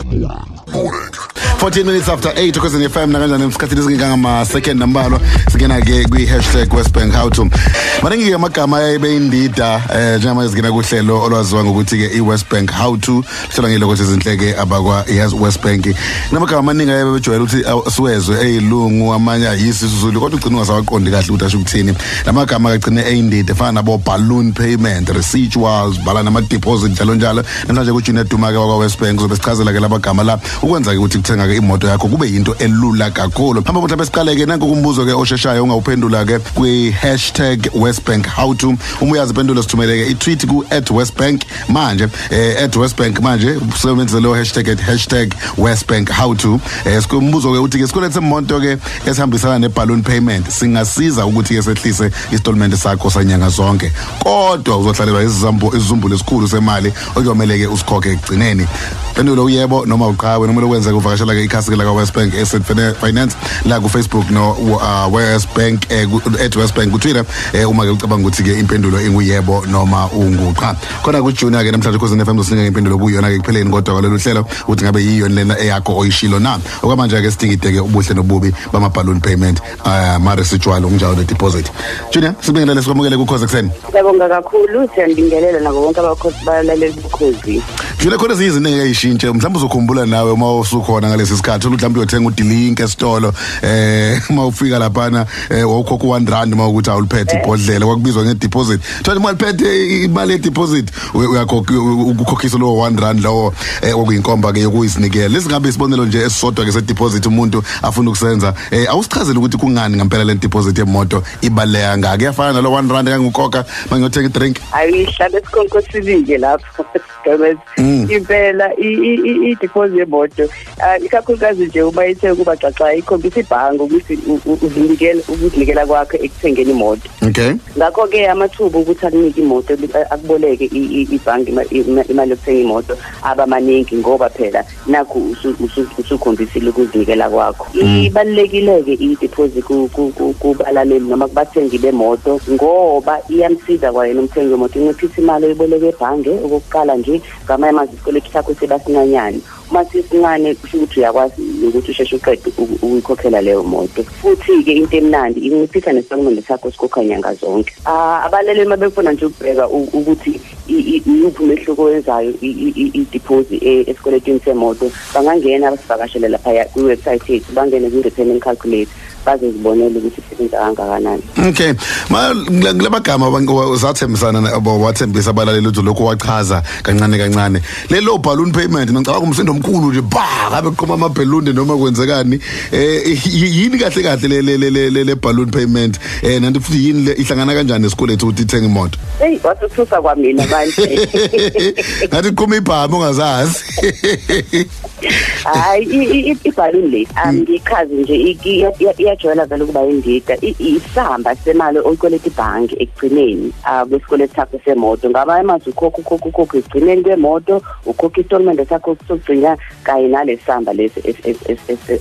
14 minutes after 8 kwezeni FM nakanjani isikhathi lesingeka ngama second nambalo singena ke kwi #WestBankHowTo. Maningi ke amagama ayebeyindida njengoba singena kuhlelo olwaziwa ngokuthi ke iWestBankHowTo hlala ngelo ukuthi izinhleke abakwa Westbank. Namagama amaningi ayebejwayela ukuthi siwezwe eyilungu amanye ayisizulu kodwa ugcina ungasawaqondi kahle ukuthi asho ukuthini. Lamagama agcine eyindida efana nabo balloon payment, residuals, bala nama deposit njalo. Namhlanje ku Junior Duma ke wakwa Westbank zobe sichazela ke labagama la ukwenza ke ukuthi kuthenga ke imoto yakho kube yinto elula kakhulu. Hamba mhlawumbe siqale ke nanku kumbuzo ke osheshayo ungawuphendula ke kwi #WestBankHowTo. Uma uyazi impendulo sithumele ke i-tweet ku @westbank manje @westbank manje usebenzise lo #WestBankHowTo. Sikumbuzo ke uthi ke sikulethe imoto ke esihambisana ne-balloon payment singasiza ukuthi ke sehlise installment sakho sanyanga zonke kodwa uzothalelwa isizumbulo esikhulu semali okuyomele ke usikhokhe ekugcineni. Pendulo uyebo noma uqhawe noma lokwenza kuvakashela ke ikhasi la Westbank Asset Finance la ku Facebook no Westbank @Westbank ku Twitter uma ke ucabanga ukuthi ke impendulo inguyebo noma unguqa. Khona ku Junior ke namhlanje khosini FM sinika impendulo kuyona ke kupheleni kodwa kwalelo hlelo uthi ngabe yiyo lena eyakho oyishilo na okwamanje ke sidingide ke ubuhle nobubi bama balloon payment ma residual unjalo ne deposit. Junior sibingelela sikwamukele ku Khosi Ekseni. Ngiyabonga kakhulu siyandingelela nako bonke abakhosi balaleli ukhozi. Junior khona izinto engeyishintshe mhlawumbe uzokhumbula nawe uma usukhona ngalesi sikhathi mhlawumbe uyothenga udilink esitolo uma ufika laphana wawukhokha R1 uma ukuthi awuliphethe ibhodlela kwakubizwa ngedeposit. Thola imali phethe imali yedeposit ukukhokhisa lo R1 lawo okuyinkomba ke yokuyizinikela. Lesingabe isibonelo nje esisodwa ke sedeposit umuntu afuna ukusenza awusichazele ukuthi kungani ngempela le deposit yemoto ibaleka ngake yafana nalo R1 engukhoka mangiyothenga idrink. Ayihlala esikhonkosini lapho. Impela i-deposit yemoto ikakhulukazi nje uma ithe kuba xaxa ikhombisa ibhangi ukuthi uzinikela kwakhe ekuthengeni imoto. Okay. Ngakho ke amathuba ukuthi akunike imoto akuboleke ibhangi imali yokuthenga imoto abamaningi ngoba phela nakho usukhombisile ukuzinikela kwakho. Ibalekile ke i-deposit kubalaleli noma kubathengi bemoto ngoba iyamsiza kwayena umthengi wemoto inciphisa imali oyiboleke ebhange okokuqala nje ngamanye amazwi isikweletu sakho sebasincanyane. Uma sisincane kusho ukuthi uyakwazi ukuthi usheshe uqede ukuyikhokhela leyo moto. Futhi ke into emnandi inciphisa nesibonelo sakho sikhokha nyanga zonke. Abaleleli mabefuna nje ukubheka ukuthi iyuphi umehluko wenzayo i-deposit esikweletini semoto bangangena basivakashele lapha kwi-website yethu bangene kwi-repayment calculator bazozibonela ukuthi isebenza kangakanani. Okay. Labagama uzathembisana wathembisa abalaleli ukuthi lokho wachaza kancane. Lelo balloon payment ngicabanga umsindo omkhulu nje ngabe kuqoma ama balloon noma kwenzekani yini kahle le balloon payment nanti futhi yini ihlangana kanjani esikoleti ukuthi ithenge imoto. Hey wasuthusa kwamina manje. Ngathi qoma ibhamu ungazazi. Hayi ibhaluni le ngikhazi nje iyajwayela vele ukuba indida isamba semali oyikoleta ibhangi ekugcineni kwesikweletu sakho semoto ngaba manje ukhokha ekugcineni kwemoto ukhokha installment sakho sokugcina kanye nalesamba lesi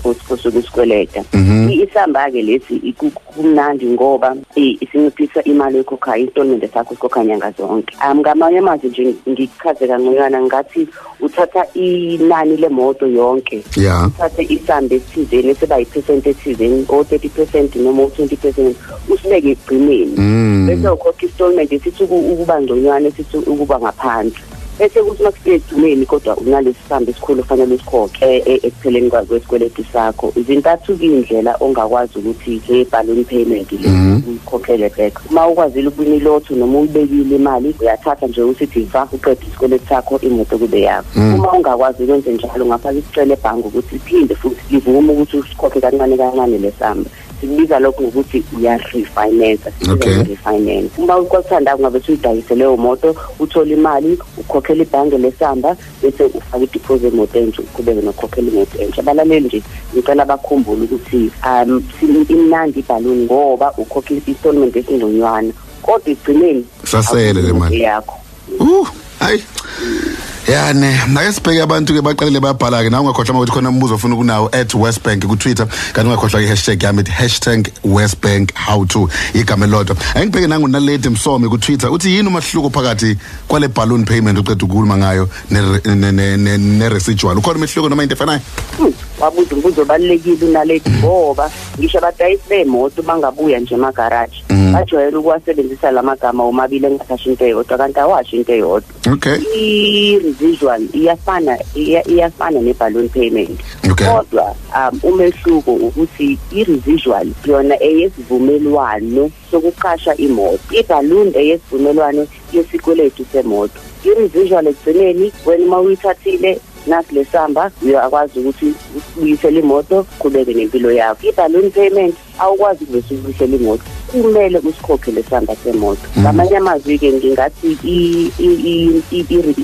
osikusikweleta. Isamba ke lesi kumnandi ngoba isinciphisa imali yokhokha installment sakho sikhokha nyanga zonke. Ngamanye amazwi nje ngikuchaze kancane ngathi uthatha inani lemoto yonke. Yeah. Uthatha isamba esithizeni seba yi% ethizeni o 30% noma 20% usibeke egcineni. Bese ukhokha installment esithi ukuba ngconywana esithi ukuba ngaphansi. Bese kuthi makusegcineni kodwa unalesi samba esikhulu ufanele usikhokhe ekupheleni kwesikweletu sakho. Izintathu indlela ongakwazi ukuthi ke balloon payment le ukhokhele back. Uma ukwazile ukubinilotho noma ubekile imali uyathatha nje usithi va uqede isikweletu sakho imoto kube yakho. Uma ungakwazi ukwenza njalo ngapha isicela ebhangi ukuthi iphinde futhi livume ukuthi usikhokhe kancane lesamba. Sibiza lokho ukuthi uya-refinance. Refinance. Uma ukwathanda kungabe uyidayise leyo moto uthola imali ukhokhela ibhange lesamba bese ufaka i-deposit emoto entsha ukubeke nokhokhela imoto entsha. Abalaleli nje ngicela bakhumbule ukuthi imnandi ibhaluni ngoba ukhokha installment esingconywana kodwa igcineni sasele le mali yakho. Hayi Yani ake sibheke abantu ke baqalile bayabhala ke nawe ungakhohlwa ukuthi khona umbuzo ofuna ukunawo @westbank ku Twitter kanti ungakhohlwa ke hashtag yami #westbank_how-to igama lodwa angibheke nangu naledi Msomi ku Twitter uthi yini umahluko phakathi kwale balloon payment uqeda ukukhuluma ngayo ne residual ukhona umehluko noma into efanayo wabuza umbuzo obalekile unalethi ngoba ngisho abadayisi bemoto bangabuya nje emagarage bajwayele ukuwasebenzisa lamagama omabili engathasha into eyodwa kanti awasho into eyodwa okay i-residual iyafana ne-balloon payment kodwa umehluko ukuthi i-residual yona eyesivumelwano sokuqasha imoto i-balloon eyesivumelwano yesikweletu semoto i-residual ekugcineni wena uma uyithathile nasi lesamba uyakwazi ukuthi ubuyisele imoto qhubeke nempilo yakho i-balloon payment awukwazi ukubuyisela imoto kumele usikhokhe lesamba semoto ngamanye amazwi ke ngingathi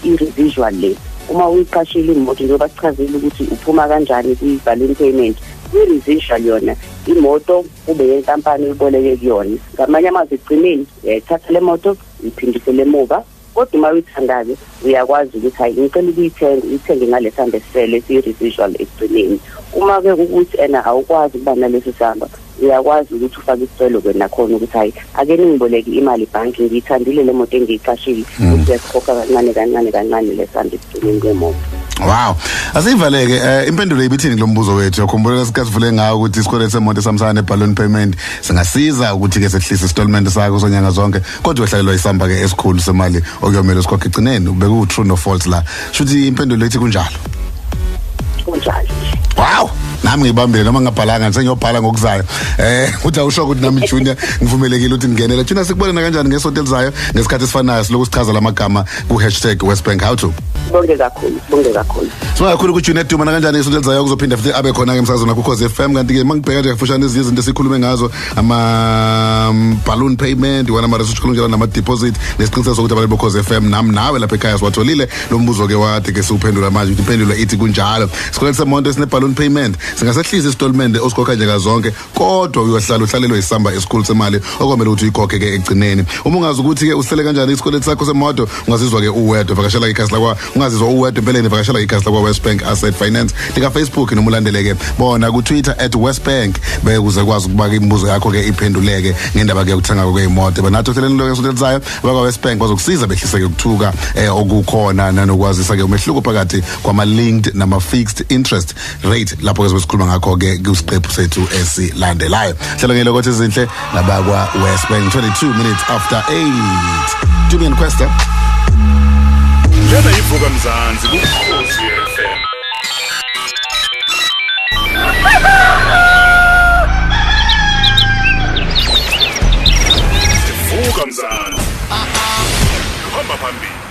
i-residual le uma uyiqashile imoto njengoba sichazile ukuthi uphuma kanjani kwi-balloon payment i-residual yona imoto kube yenkampani uyiboleke kuyona ngamanye amazwi egcineni uyayithatha le moto uyiphindisele emuva kodwa uma uyithandayo uyakwazi ukuthi hayi ngicela uyithenge ngalesamba esisele si-residual ekugcineni uma ke ukuthi awukwazi ukuba nalesi samba uyakwazi ukuthi ufake isicelo kwena khona ukuthi hayi ake ningiboleke imali ebhanki ngiyithandile le moto engiyiqashile ukuthi uyasikhokha kancane lesamba ekugcineni kwemoto. Wow. Asivaleke impendulo ibithini kulombuzo wethu. Yakhumbula lesikhathi sivule ngawo ukuthi isikweletu semoto esamsana ne-balloon payment singasiza ukuthi ke sehlise installment sakho sonyanga zonke kodwa uhlalelwa isamba ke esikhulu semali okuyomela usikhokhe egcineni ubeke u-true no false la. Shuthi impendulo ethi kunjalo. Kunjalo. Wow. Nami ngibambile noma ngabhalanga nje ngiyobhala ngokuzayo uthi awusho ukuthi nami Junior ngivumelekile ukuthi ngingenele Junior sikubonana kanjani ngesonto elizayo ngesikhathi esifanayo siloku sichaza lamagama ku #westbank_how-to bonke kakhulu Sibonga kakhulu ku Junior Duma kanjani ngesonto elizayo kuzophinda futhi abe khona ke emsakazweni ku Cause FM kanti ke mangibheka nje kafushane izinto esikhulume ngazo ama balloon payment wana ama research khulunjela nama deposit nesiqiniseko sokuthi abalebo Cause FM nami nawe lapha ekhaya siwatholile lo mbuzo ke wathi ke siuphendula manje ukuthi impendulo ithi kunjalo sikwele semonto esine balloon payment singasehlisa installment osikhokha nje kazonke kodwa uyohlala uhlalelwe isamba esikhulu semali okwamele ukuthi uyikhokhe ke egcineni uma ungazi ukuthi ke usele kanjani isikweletu sakho semoto ungazizwa ke uwedwa vakashela ikhasi lakwa ungazizwa uwedwa empeleni vakashela ikhasi lakwa Westbank Asset Finance lika Facebook noma ulandeleke bona ku Twitter @westbank bekuze kwazi ukubaka imibuzo yakho ke iphenduleke ngendaba ke ukuthenga kweimoto banathi uhleleni lo ngesonto elizayo baka Westbank bazokusiza behlise ke ukuthuka okukhona nanokwazisa ke umehluko phakathi kwama linked nama fixed interest rate lapho ke sikhuluma ngakho ke kusiqephu sethu esilandelayo hlelo ngelo ukuthi izinhle nabakwa Westbank 22 minutes after 8 Julian Questa Lena ivuka Mzansi ku Khosi FM Ivuka Mzansi Hamba phambili